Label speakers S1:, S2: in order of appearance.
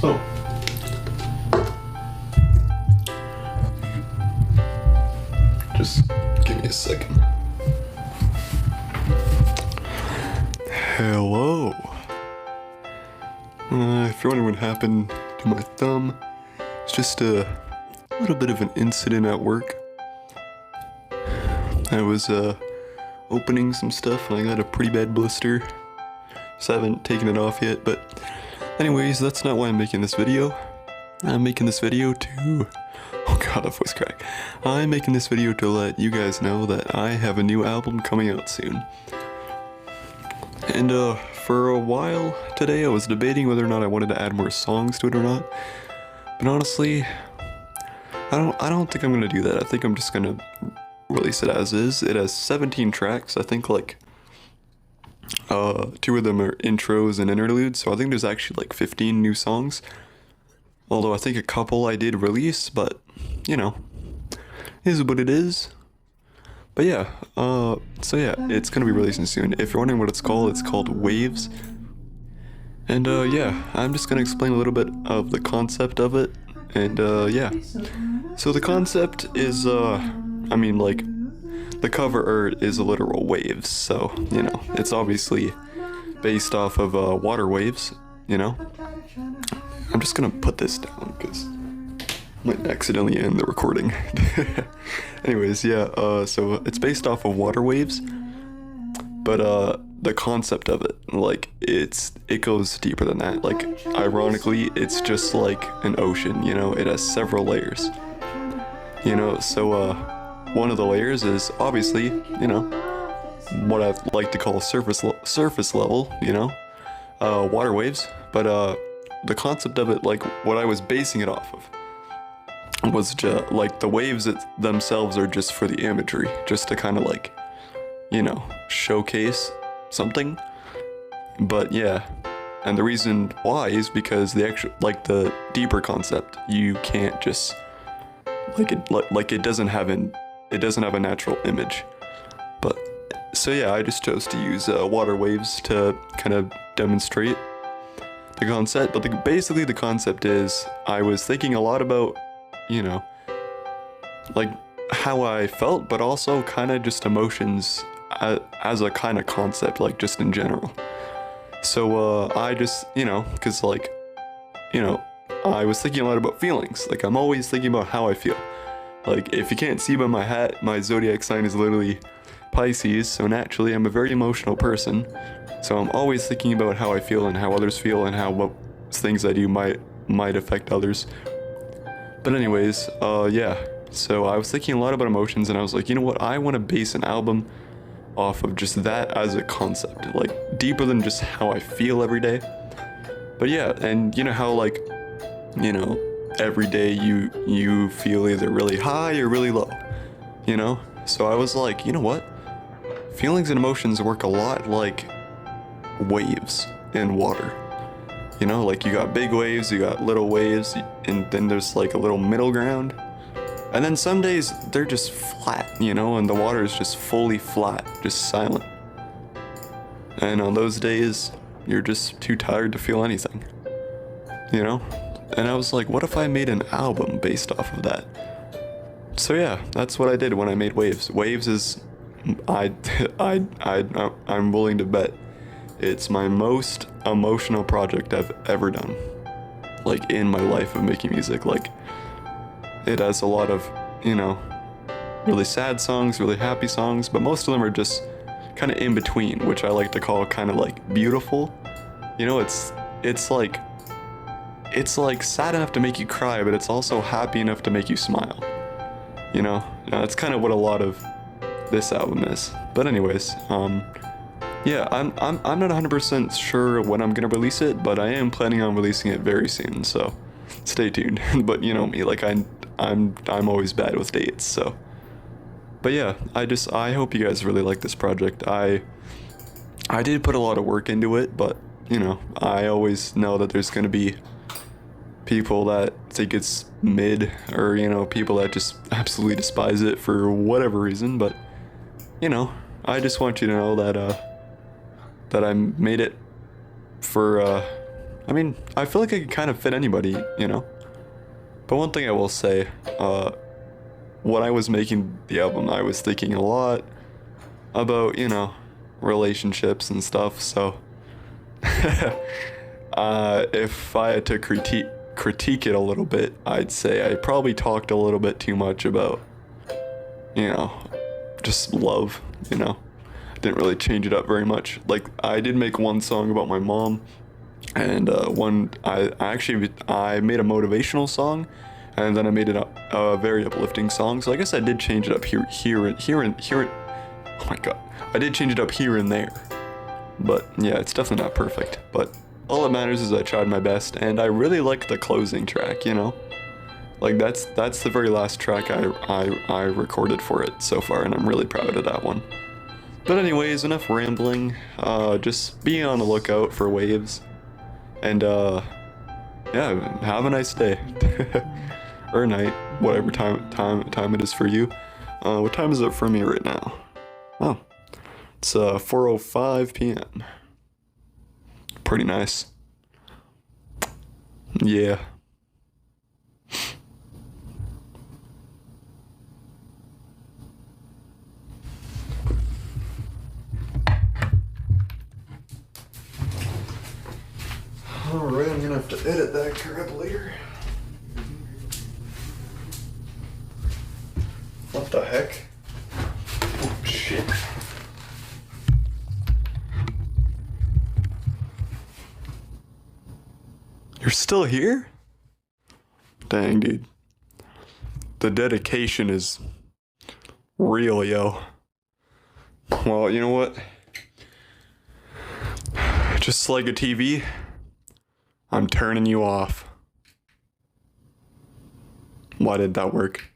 S1: Oh. Just give me a second. Hello. If you're wondering what happened to my thumb, it's just a little bit of an incident at work. I was opening some stuff and I got a pretty bad blister. So I haven't taken it off yet, but anyways, that's not why I'm making this video. I'm making this video to... Oh god, that voice crack. I'm making this video to let you guys know that I have a new album coming out soon. And for a while today I was debating whether or not I wanted to add more songs to it or not. But honestly, I don't think I'm gonna do that. I think I'm just gonna release it as is. It has 17 tracks. I think like 2 of them are intros and interludes, so I think there's actually like 15 new songs. Although I think a couple I did release, but you know, is what it is. But yeah, so yeah, it's gonna be releasing soon. If you're wondering what it's called Waves. And yeah, I'm just gonna explain a little bit of the concept of it. And yeah, so the concept is, I mean, like, the cover art is literal waves, so, you know, it's obviously based off of water waves, you know. I'm just gonna put this down because I might accidentally end the recording. Anyways, yeah, so it's based off of water waves, but the concept of it, like, it goes deeper than that. Like, ironically, it's just like an ocean, you know. It has several layers, you know. So one of the layers is obviously, you know, what I like to call surface level, you know, water waves. But the concept of it, like what I was basing it off of, was just like the waves themselves are just for the imagery, just to kind of like, you know, showcase something. But yeah, and the reason why is because the actual, like, the deeper concept, you can't just it doesn't have a natural image. But so yeah, I just chose to use water waves to kind of demonstrate the concept. But basically the concept is, I was thinking a lot about, you know, like how I felt, but also kind of just emotions as a kind of concept, like just in general. So I just, you know, because like, you know, I was thinking a lot about feelings. Like, I'm always thinking about how I feel. Like, if you can't see by my hat, my zodiac sign is literally Pisces, so naturally I'm a very emotional person. So I'm always thinking about how I feel and how others feel and how what things I do might affect others. But anyways, yeah. So I was thinking a lot about emotions, and I was like, you know what? I want to base an album off of just that as a concept, like deeper than just how I feel every day. But yeah, and you know how, like, you know, every day you feel either really high or really low, you know? So I was like, you know what? Feelings and emotions work a lot like waves in water. You know, like, you got big waves, you got little waves, and then there's like a little middle ground. And then some days they're just flat, you know, and the water is just fully flat, just silent. And on those days, you're just too tired to feel anything, you know? And I was like, what if I made an album based off of that? So yeah, that's what I did when I made Waves. Waves is, I'm willing to bet it's my most emotional project I've ever done, like, in my life of making music. Like, it has a lot of, you know, really sad songs, really happy songs, but most of them are just kind of in between, which I like to call kind of like beautiful. You know, it's like sad enough to make you cry, but it's also happy enough to make you smile. You know, that's kind of what a lot of this album is. But anyways, yeah, I'm not 100% sure when I'm gonna release it, but I am planning on releasing it very soon, so stay tuned. But you know me, like, I'm always bad with dates, so. But yeah, I hope you guys really like this project. I did put a lot of work into it, but you know, I always know that there's gonna be people that think it's mid, or, you know, people that just absolutely despise it for whatever reason. But you know, I just want you to know that that I made it for I mean, I feel like I can kind of fit anybody, you know? But one thing I will say, when I was making the album, I was thinking a lot about, you know, relationships and stuff, so if I had to critique it a little bit, I'd say I probably talked a little bit too much about, you know, just love, you know. Didn't really change it up very much. Like, I did make one song about my mom, and I made a motivational song, and then I made it a very uplifting song. So I guess I did change it up here. Oh my god, I did change it up here and there. But yeah, it's definitely not perfect. But all that matters is I tried my best, and I really like the closing track. You know, like that's the very last track I recorded for it so far, and I'm really proud of that one. But anyways, enough rambling. Just be on the lookout for waves. And yeah, have a nice day. Or night, whatever time it is for you. What time is it for me right now? Oh, it's 4:05 p.m. Pretty nice. Yeah. Alright, I'm gonna have to edit that crap later. What the heck? Oh, shit. You're still here? Dang, dude. The dedication is real, yo. Well, you know what? Just like a TV, I'm turning you off. Why did that work?